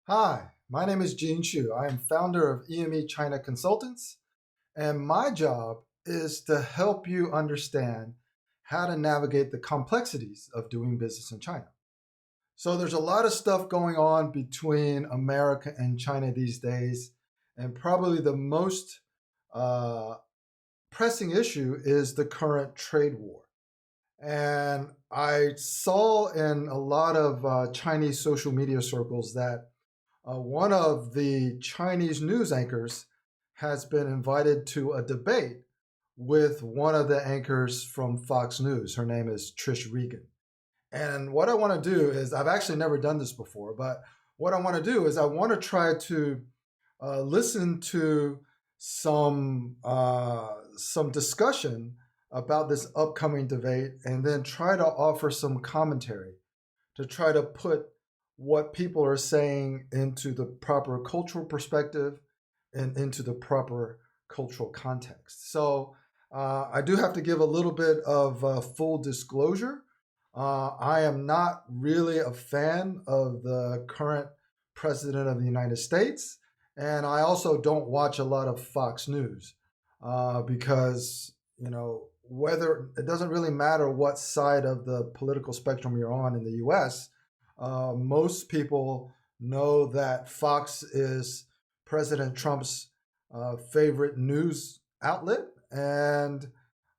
Hi, my name is Gene Chu. I am founder of EME China Consultants, and my job is to help you understand how to navigate the complexities of doing business in China. So there's a lot of stuff going on between America and China these days, and probably the most uh, pressing issue is the current trade war. And I saw in a lot of Chinese social media circles that one of the Chinese news anchors has been invited to a debate with one of the anchors from Fox News. Her name is Trish Regan. And what I want to do is, I've actually never done this before, but what I want to do is I want to try to listen to some discussion about this upcoming debate, and then try to offer some commentary to try to put what people are saying into the proper cultural perspective and into the proper cultural context. So I do have to give a little bit of full disclosure. I am not really a fan of the current president of the United States, and I also don't watch a lot of Fox News because, whether it doesn't really matter what side of the political spectrum you're on in the US. Most people know that Fox is President Trump's favorite news outlet, and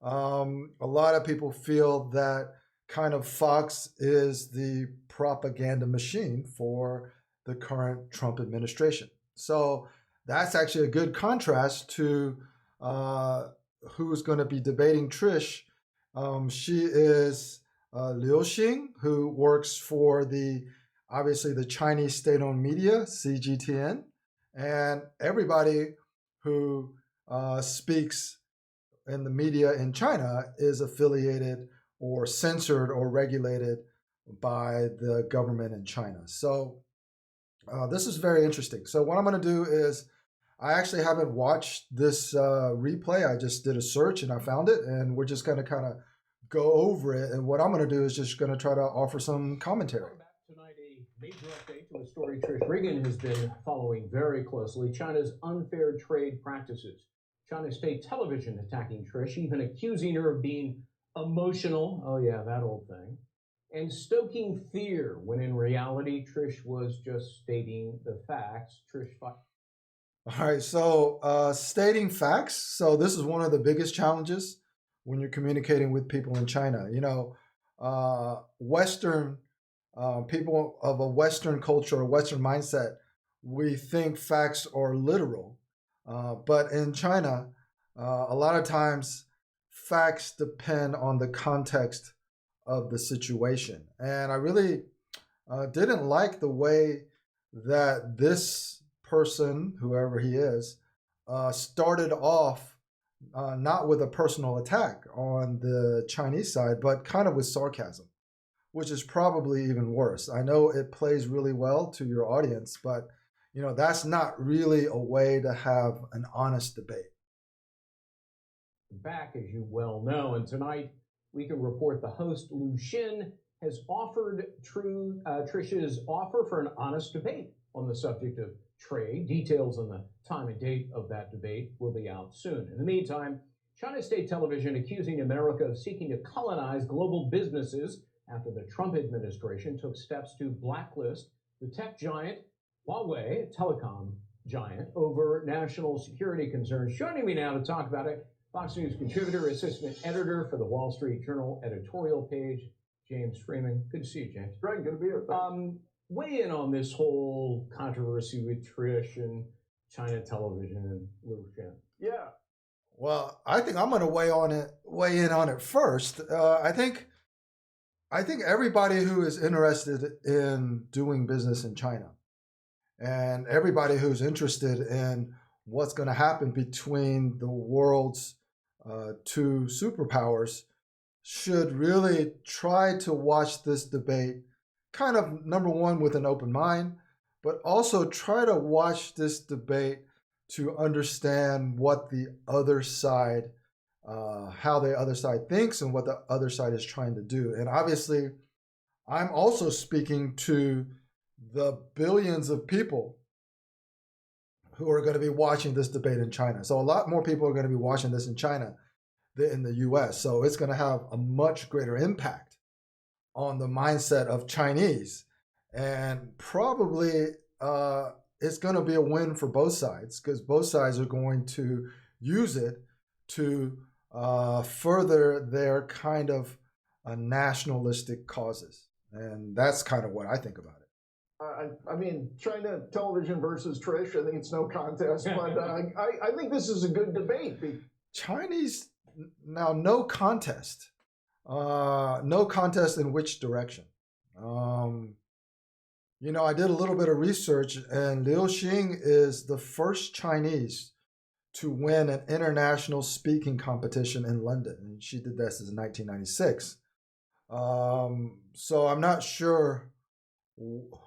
a lot of people feel that kind of Fox is the propaganda machine for the current Trump administration. So that's actually a good contrast to who's going to be debating Trish. She is Liu Xing, who works for obviously the Chinese state-owned media, CGTN, and everybody who speaks in the media in China is affiliated or censored or regulated by the government in China. So this is very interesting. So what I'm going to do is, I actually haven't watched this replay. I just did a search and I found it, and we're just going to kind of go over it. And what I'm going to do is just going to try to offer some commentary. Tonight, a major update to a story Trish Regan has been following very closely: China's unfair trade practices. China state television attacking Trish, even accusing her of being emotional. Oh yeah, that old thing. And stoking fear, when in reality, Trish was just stating the facts. All right, so stating facts. So this is one of the biggest challenges when you're communicating with people in China. Western people of a Western culture or Western mindset, we think facts are literal. But in China, a lot of times facts depend on the context of the situation. And I really didn't like the way that this person, whoever he is, started off not with a personal attack on the Chinese side, but kind of with sarcasm, which is probably even worse. I know it plays really well to your audience, but that's not really a way to have an honest debate. Back, as you well know, and tonight we can report the host, Liu Xin, has offered Trish's offer for an honest debate on the subject of trade. Details on the time and date of that debate will be out soon. In the meantime, China state television accusing America of seeking to colonize global businesses after the Trump administration took steps to blacklist the tech giant Huawei, telecom giant, over national security concerns. Joining me now to talk about it, Fox News contributor, assistant editor for the Wall Street Journal editorial page, James Freeman. Good to see you, James. Great, good to be here. Weigh in on this whole controversy with Trish and China television and Liu Xin. Yeah. Well, I think I'm going to weigh in on it first. I think everybody who is interested in doing business in China, and everybody who's interested in what's going to happen between the world's two superpowers, should really try to watch this debate kind of, number one, with an open mind, but also try to watch this debate to understand what the other side, how the other side thinks and what the other side is trying to do. And obviously, I'm also speaking to the billions of people who are going to be watching this debate in China. So a lot more people are going to be watching this in China than in the US. So it's going to have a much greater impact on the mindset of Chinese. And probably it's going to be a win for both sides, because both sides are going to use it to further their kind of nationalistic causes. And that's kind of what I think about it. I mean, China television versus Trish, I think it's no contest, but I think this is a good debate. Chinese, now, no contest. No contest in which direction? You know, I did a little bit of research, and Liu Xing is the first Chinese to win an international speaking competition in London. And she did this in 1996. So I'm not sure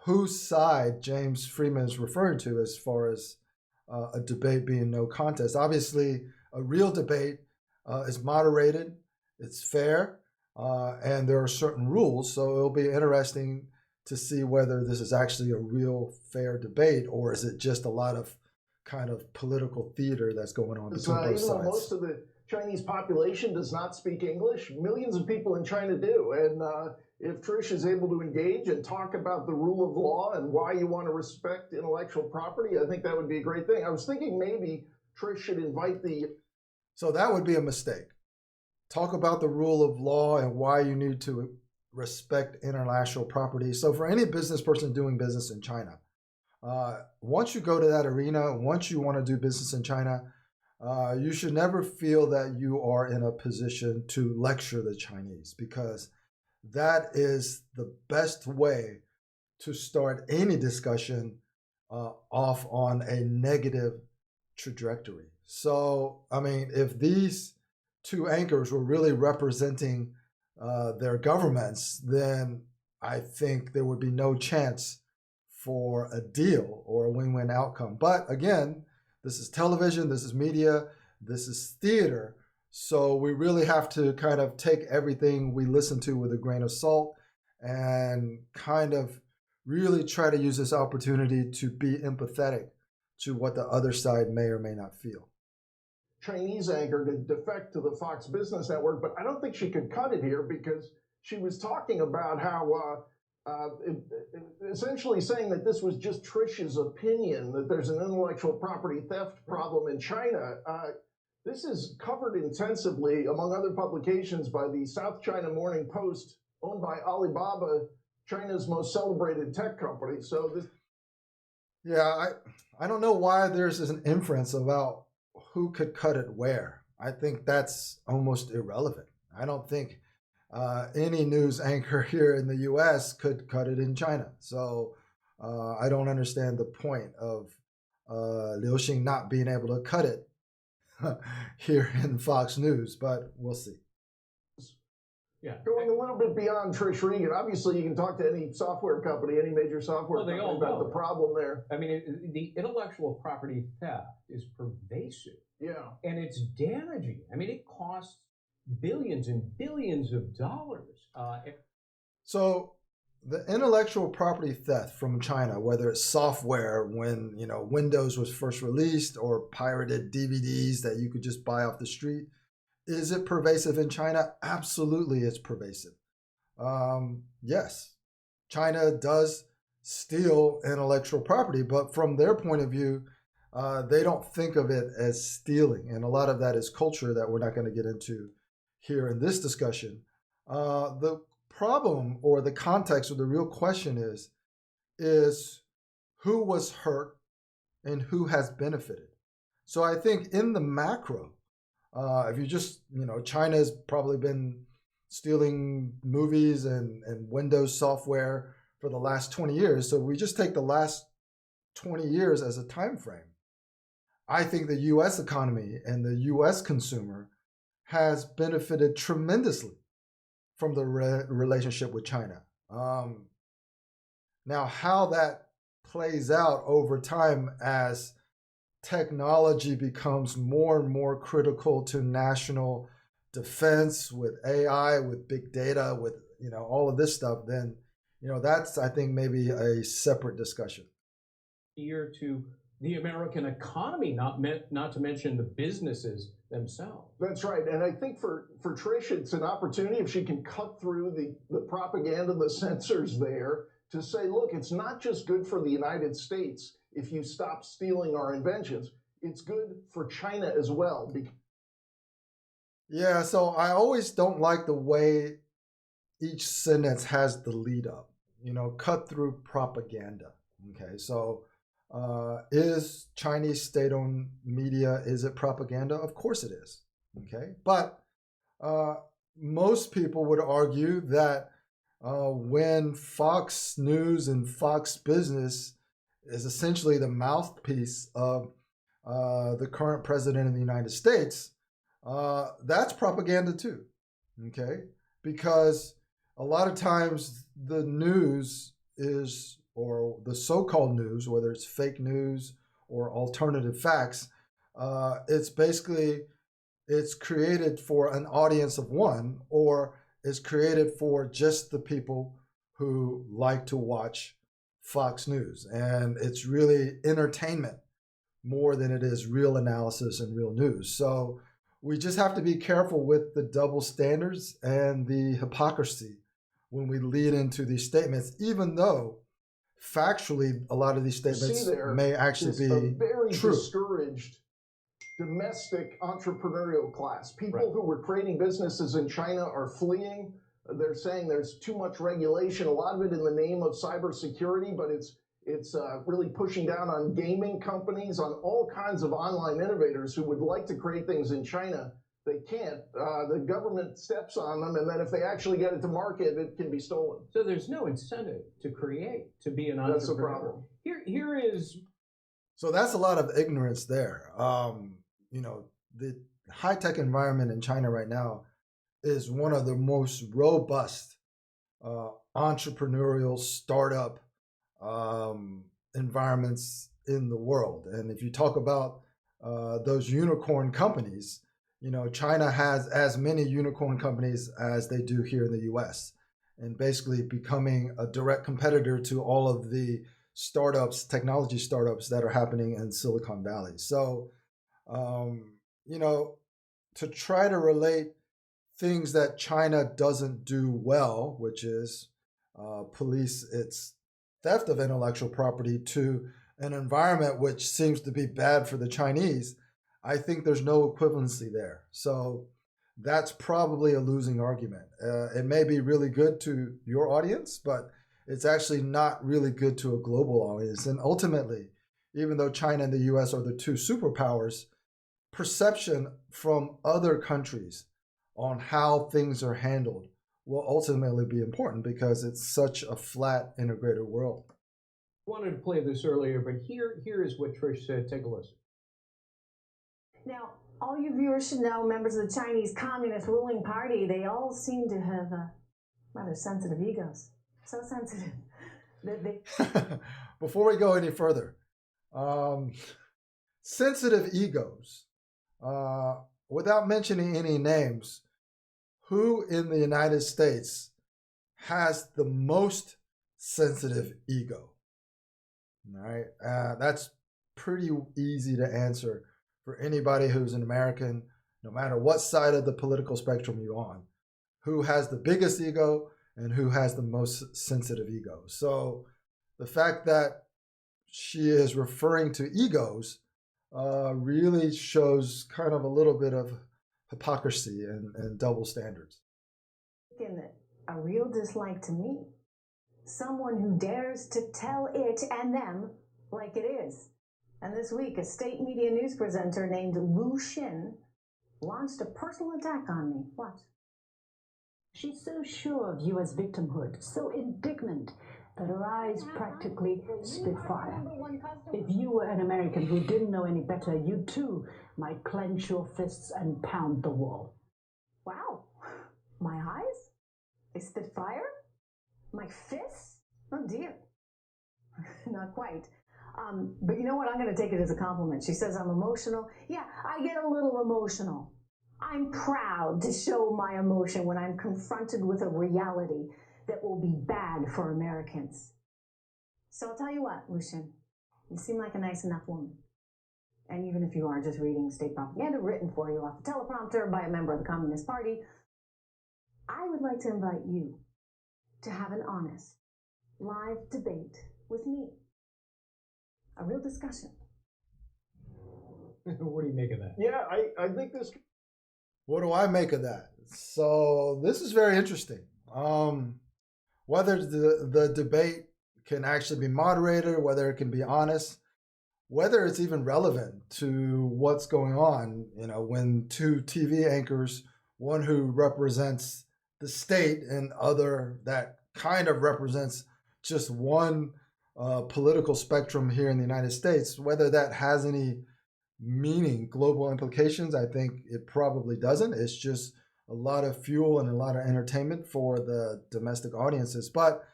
whose side James Freeman is referring to as far as a debate being no contest. Obviously, a real debate is moderated, it's fair, and there are certain rules. So it'll be interesting to see whether this is actually a real fair debate, or is it just a lot of kind of political theater that's going on between both sides. Most of the Chinese population does not speak English. Millions of people in China do. And if Trish is able to engage and talk about the rule of law and why you want to respect intellectual property, I think that would be a great thing. I was thinking maybe Trish should invite the... So that would be a mistake. Talk about the rule of law and why you need to respect intellectual property. So for any business person doing business in China, once you go to that arena, once you want to do business in China, you should never feel that you are in a position to lecture the Chinese, because that is the best way to start any discussion off on a negative trajectory. So, I mean, if these two anchors were really representing their governments, then I think there would be no chance for a deal or a win-win outcome. But again, this is television, this is media, this is theater. So we really have to kind of take everything we listen to with a grain of salt and kind of really try to use this opportunity to be empathetic to what the other side may or may not feel. Chinese anchor to defect to the Fox Business Network, but I don't think she could cut it here, because she was talking about how essentially saying that this was just Trish's opinion, that there's an intellectual property theft problem in China. This is covered intensively, among other publications, by the South China Morning Post, owned by Alibaba, China's most celebrated tech company. So this... Yeah, I don't know why there's an inference about who could cut it where. I think that's almost irrelevant. I don't think any news anchor here in the US could cut it in China. So I don't understand the point of Liu Xing not being able to cut it here in Fox News, but we'll see. Yeah. Going a little bit beyond Trish Regan, obviously you can talk to any software company, any major software company about the problem there. I mean, the intellectual property theft is pervasive. Yeah. And it's damaging. I mean, it costs billions and billions of dollars. So the intellectual property theft from China, whether it's software when, you know, Windows was first released, or pirated DVDs that you could just buy off the street, is it pervasive in China? Absolutely, it's pervasive. Yes, China does steal intellectual property, but from their point of view, they don't think of it as stealing. And a lot of that is culture that we're not going to get into here in this discussion. The problem, or the context, or the real question is who was hurt and who has benefited. So I think in the macro, if you just, you know, China's probably been stealing movies and Windows software for the last 20 years. So we just take the last 20 years as a time frame. I think the U.S. economy and the U.S. consumer has benefited tremendously from the relationship with China. Now, how that plays out over time as technology becomes more and more critical to national defense, with AI, with big data, with, you know, all of this stuff, then, that's, I think, maybe a separate discussion. Here to the American economy, not to mention the businesses themselves. That's right. And I think for Trish, it's an opportunity if she can cut through the propaganda, the censors there, to say, look, it's not just good for the United States if you stop stealing our inventions. It's good for China as well. Yeah, so I always don't like the way each sentence has the lead up, cut through propaganda. Okay, so is Chinese state-owned media, is it propaganda? Of course it is. Okay, but most people would argue that when Fox News and Fox Business is essentially the mouthpiece of the current president of the United States, that's propaganda too. Okay, because a lot of times the news is, or the so-called news, whether it's fake news or alternative facts, it's created for an audience of one, or it's created for just the people who like to watch Fox News. And it's really entertainment more than it is real analysis and real news. So we just have to be careful with the double standards and the hypocrisy when we lead into these statements, even though factually a lot of these statements may actually be a very true. Discouraged domestic entrepreneurial class. People who were creating businesses in China are fleeing. They're saying there's too much regulation, a lot of it in the name of cybersecurity, but it's really pushing down on gaming companies, on all kinds of online innovators who would like to create things in China. They can't. The government steps on them, and then if they actually get it to market, it can be stolen. So there's no incentive to create, to be an entrepreneur. That's the problem. Here is... So that's a lot of ignorance there. The high-tech environment in China right now is one of the most robust entrepreneurial startup environments in the world. And if you talk about those unicorn companies, China has as many unicorn companies as they do here in the US, and basically becoming a direct competitor to all of the startups, technology startups that are happening in Silicon Valley. So, to try to relate things that China doesn't do well, which is police its theft of intellectual property, to an environment which seems to be bad for the Chinese, I think there's no equivalency there. So that's probably a losing argument. It may be really good to your audience, but it's actually not really good to a global audience. And ultimately, even though China and the US are the two superpowers, perception from other countries on how things are handled will ultimately be important because it's such a flat, integrated world. I wanted to play this earlier, but here is what Trish said. Take a listen. Now, all you viewers should know, members of the Chinese Communist ruling party, they all seem to have rather sensitive egos. So sensitive that they... Before we go any further, sensitive egos, without mentioning any names, who in the United States has the most sensitive ego? All right, that's pretty easy to answer for anybody who's an American, no matter what side of the political spectrum you're on. Who has the biggest ego and who has the most sensitive ego? So the fact that she is referring to egos really shows kind of a little bit of hypocrisy and double standards. A real dislike to me. Someone who dares to tell it and them like it is. And this week, a state media news presenter named Lu Xin launched a personal attack on me. Watch. She's so sure of U.S. victimhood, so indignant, that her eyes practically spit fire. If you were an American who didn't know any better, you too might clench your fists and pound the wall. Wow. My eyes? They spit fire? My fists? Oh dear. Not quite. But you know what? I'm going to take it as a compliment. She says I'm emotional. Yeah, I get a little emotional. I'm proud to show my emotion when I'm confronted with a reality that will be bad for Americans. So I'll tell you what, Lucian, you seem like a nice enough woman. And even if you are just reading state propaganda written for you off the teleprompter by a member of the Communist Party, I would like to invite you to have an honest, live debate with me. A real discussion. What do you make of that? Yeah, I think this. What do I make of that? So this is very interesting. Whether the debate can actually be moderated, whether it can be honest, whether it's even relevant to what's going on, when two TV anchors, one who represents the state and other that kind of represents just one political spectrum here in the United States, whether that has any meaning, global implications, I think it probably doesn't. It's just a lot of fuel and a lot of entertainment for the domestic audiences. But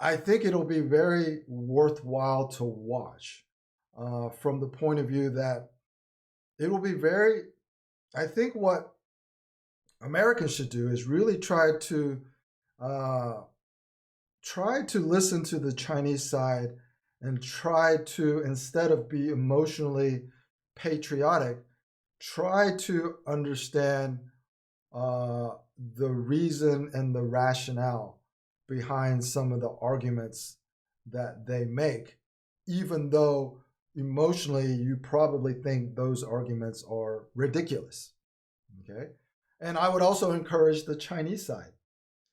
I think it'll be very worthwhile to watch from the point of view that it will be I think what Americans should do is really try to listen to the Chinese side and try to, instead of be emotionally patriotic, try to understand the reason and the rationale behind some of the arguments that they make, even though emotionally you probably think those arguments are ridiculous. Okay? And I would also encourage the Chinese side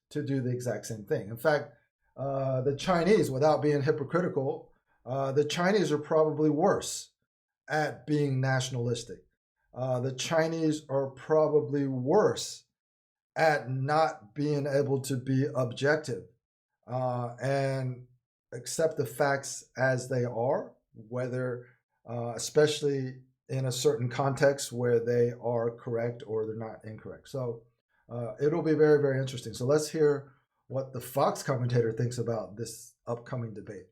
to do the exact same thing. In fact, the Chinese, without being hypocritical, the Chinese are probably worse at being nationalistic. The Chinese are probably worse at not being able to be objective and accept the facts as they are, whether, especially in a certain context where they are correct or they're not incorrect. So it'll be very, very interesting. So let's hear what the Fox commentator thinks about this upcoming debate.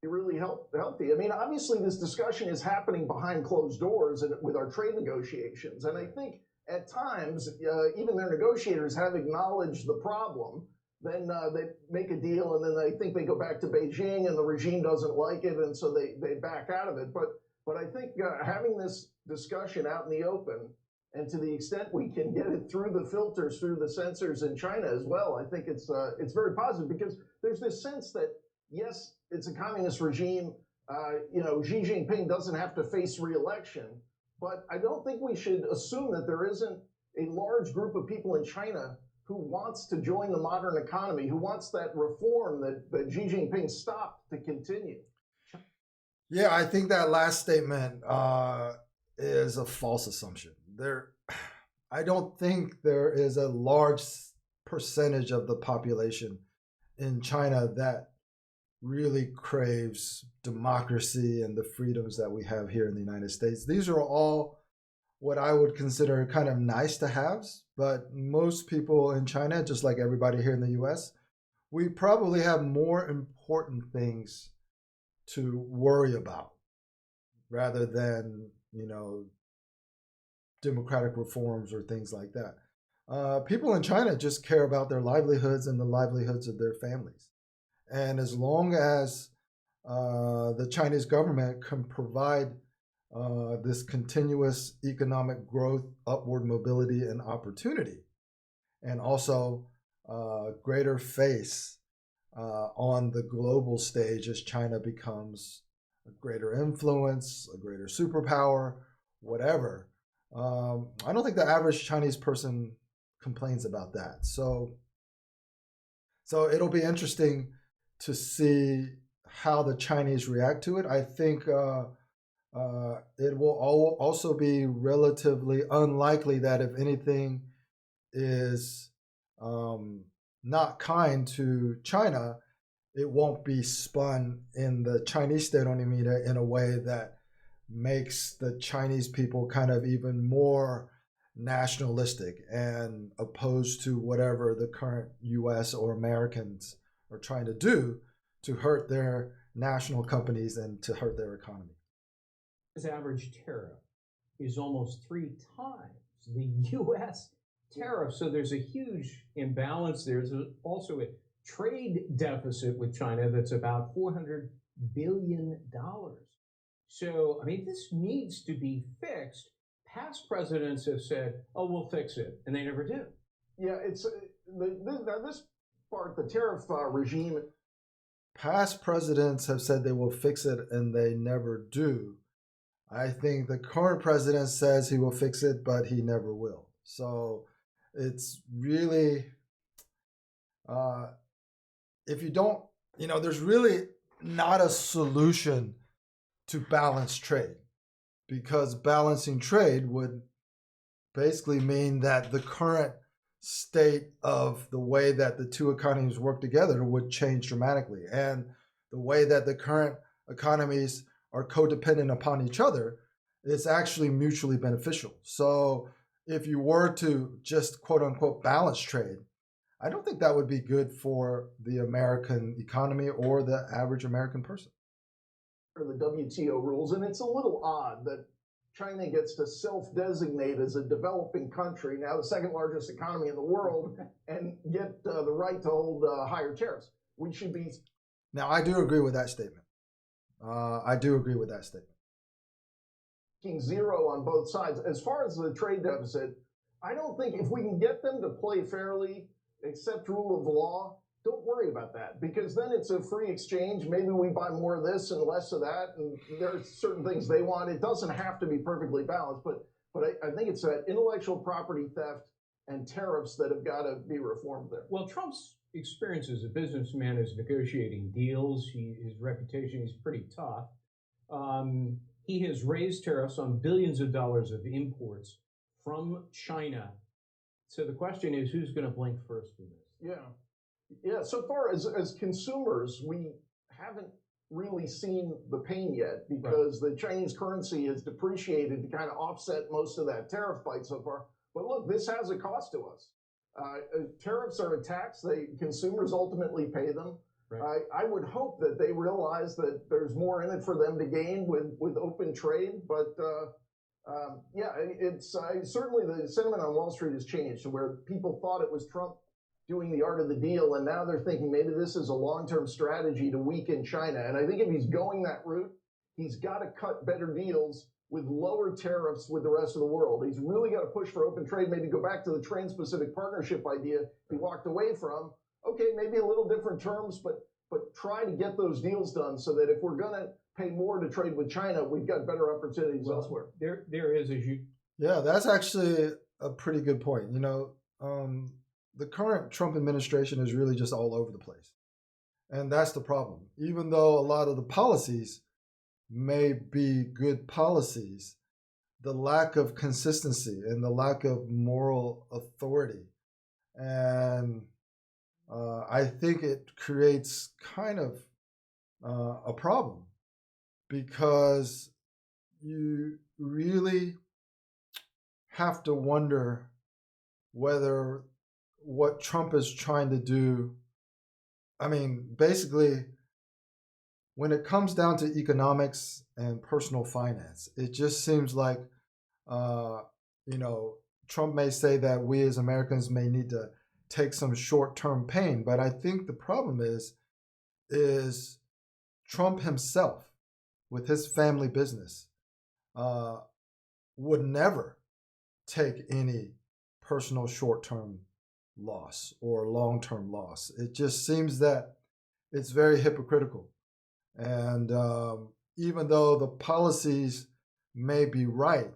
Really healthy. I mean, obviously, this discussion is happening behind closed doors and with our trade negotiations. And I think at times, even their negotiators have acknowledged the problem. Then they make a deal, and then they think they go back to Beijing, and the regime doesn't like it, and so they back out of it. But I think having this discussion out in the open, and to the extent we can get it through the filters, through the censors in China as well, I think it's very positive, because there's this sense that, yes, it's a communist regime. Xi Jinping doesn't have to face re-election, but I don't think we should assume that there isn't a large group of people in China who wants to join the modern economy, who wants that reform that Xi Jinping stopped to continue. Yeah, I think that last statement is a false assumption. I don't think there is a large percentage of the population in China that really craves democracy and the freedoms that we have here in the United States. These are all what I would consider kind of nice to haves, but most people in China, just like everybody here in the US, we probably have more important things to worry about rather than, democratic reforms or things like that. People in China just care about their livelihoods and the livelihoods of their families. And as long as the Chinese government can provide this continuous economic growth, upward mobility, and opportunity, and also greater face on the global stage as China becomes a greater influence, a greater superpower, whatever, I don't think the average Chinese person complains about that. So it'll be interesting to see how the Chinese react to it. I think it will also be relatively unlikely that if anything is not kind to China, it won't be spun in the Chinese state-owned media in a way that makes the Chinese people kind of even more nationalistic and opposed to whatever the current US or Americans are trying to do to hurt their national companies and to hurt their economy. His average tariff is almost 3 times the US tariff. So there's a huge imbalance there. There's also a trade deficit with China that's about $400 billion. So, I mean, this needs to be fixed. Past presidents have said, oh, we'll fix it, and they never do. Yeah, it's now this part, the tariff regime. Past presidents have said they will fix it, and they never do. I think the current president says he will fix it, but he never will. So it's really, if you don't, there's really not a solution to balance trade, because balancing trade would basically mean that the current state of the way that the two economies work together would change dramatically. And the way that the current economies are codependent upon each other is actually mutually beneficial. So if you were to just quote unquote balance trade, I don't think that would be good for the American economy or the average American person. The WTO rules, and it's a little odd that China gets to self-designate as a developing country, now the second largest economy in the world, and get the right to hold higher tariffs. We should be. Now, I do agree with that statement. Zero on both sides. As far as the trade deficit, I don't think if we can get them to play fairly, accept rule of law, don't worry about that, because then it's a free exchange. Maybe we buy more of this and less of that, and there are certain things they want. It doesn't have to be perfectly balanced, but I think it's that intellectual property theft and tariffs that have got to be reformed there. Well, Trump's experience as a businessman is negotiating deals. His reputation is pretty tough. He has raised tariffs on billions of dollars of imports from China. So the question is, who's going to blink first in this? Yeah, so far as consumers, we haven't really seen the pain yet, because the Chinese currency has depreciated to kind of offset most of that tariff fight so far. But look, this has a cost to us. Tariffs are a tax. Consumers ultimately pay them. Right. I would hope that they realize that there's more in it for them to gain with open trade. But it's certainly the sentiment on Wall Street has changed to where people thought it was Trump doing the art of the deal, and now they're thinking maybe this is a long-term strategy to weaken China. And I think if he's going that route, he's got to cut better deals with lower tariffs with the rest of the world. He's really got to push for open trade, maybe go back to the Trans-Pacific Partnership idea he walked away from. Okay, maybe a little different terms, but try to get those deals done so that if we're going to pay more to trade with China, we've got better opportunities elsewhere. There is, as you... Yeah, that's actually a pretty good point. The current Trump administration is really just all over the place. And that's the problem. Even though a lot of the policies may be good policies, the lack of consistency and the lack of moral authority, and I think it creates kind of a problem, because you really have to wonder whether what Trump is trying to do, I mean, basically, when it comes down to economics and personal finance, it just seems like, Trump may say that we as Americans may need to take some short-term pain, but I think the problem is Trump himself, with his family business, would never take any personal short-term loss or long-term loss. It just seems that it's very hypocritical. And even though the policies may be right,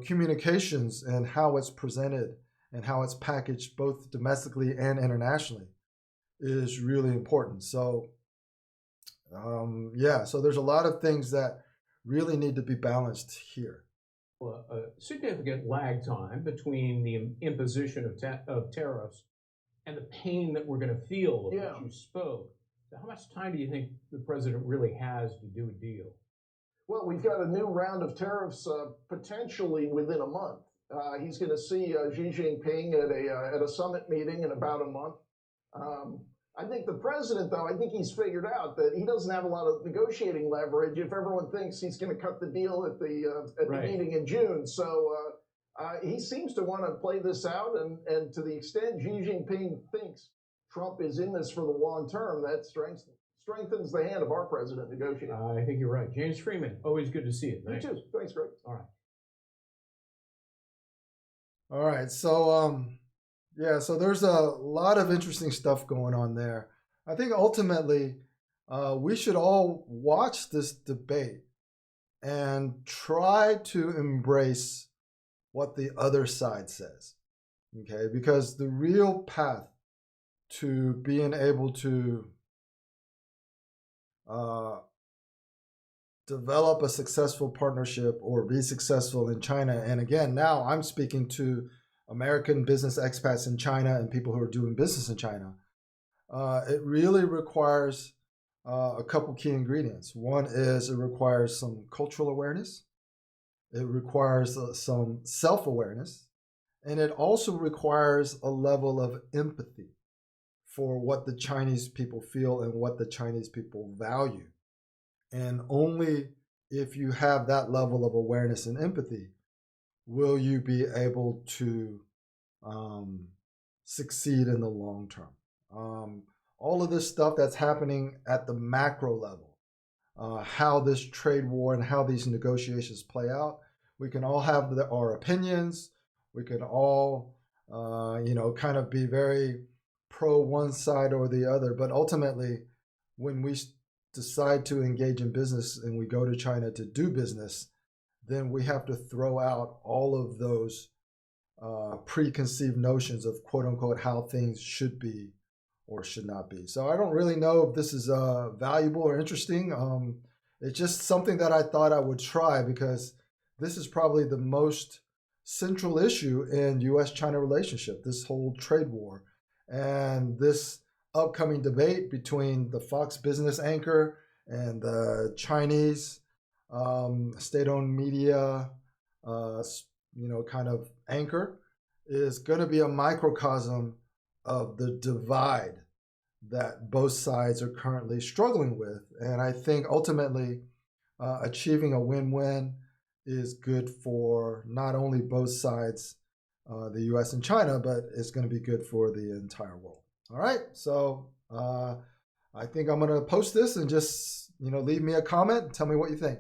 communications and how it's presented and how it's packaged both domestically and internationally is really important. So, so there's a lot of things that really need to be balanced here. A significant lag time between the imposition of tariffs and the pain that we're going to feel of which you spoke. So how much time do you think the president really has to do a deal? Well, we've got a new round of tariffs potentially within a month. He's going to see Xi Jinping at a summit meeting in about a month. I think the president, though, I think he's figured out that he doesn't have a lot of negotiating leverage if everyone thinks he's going to cut the deal at the meeting in June. So he seems to want to play this out, and to the extent Xi Jinping thinks Trump is in this for the long term, that strengthens the hand of our president negotiating. I think you're right. James Freeman, always good to see you. You too. Thanks, Greg. All right. All right. So, yeah, so there's a lot of interesting stuff going on there. I think ultimately we should all watch this debate and try to embrace what the other side says, okay? Because the real path to being able to develop a successful partnership or be successful in China, and again, now I'm speaking to American business expats in China and people who are doing business in China, it really requires a couple key ingredients. One is it requires some cultural awareness. It requires some self-awareness. And it also requires a level of empathy for what the Chinese people feel and what the Chinese people value. And only if you have that level of awareness and empathy will you be able to succeed in the long term. All of this stuff that's happening at the macro level, how this trade war and how these negotiations play out, we can all have our opinions. We can all, kind of be very pro one side or the other. But ultimately, when we decide to engage in business and we go to China to do business, then we have to throw out all of those preconceived notions of quote unquote how things should be or should not be. So I don't really know if this is valuable or interesting. It's just something that I thought I would try because this is probably the most central issue in U.S.-China relationship, this whole trade war. And this upcoming debate between the Fox Business anchor and the Chinese state-owned media, kind of anchor is going to be a microcosm of the divide that both sides are currently struggling with. And I think ultimately achieving a win-win is good for not only both sides, the U.S. and China, but it's going to be good for the entire world. All right, so I think I'm going to post this and just leave me a comment and tell me what you think.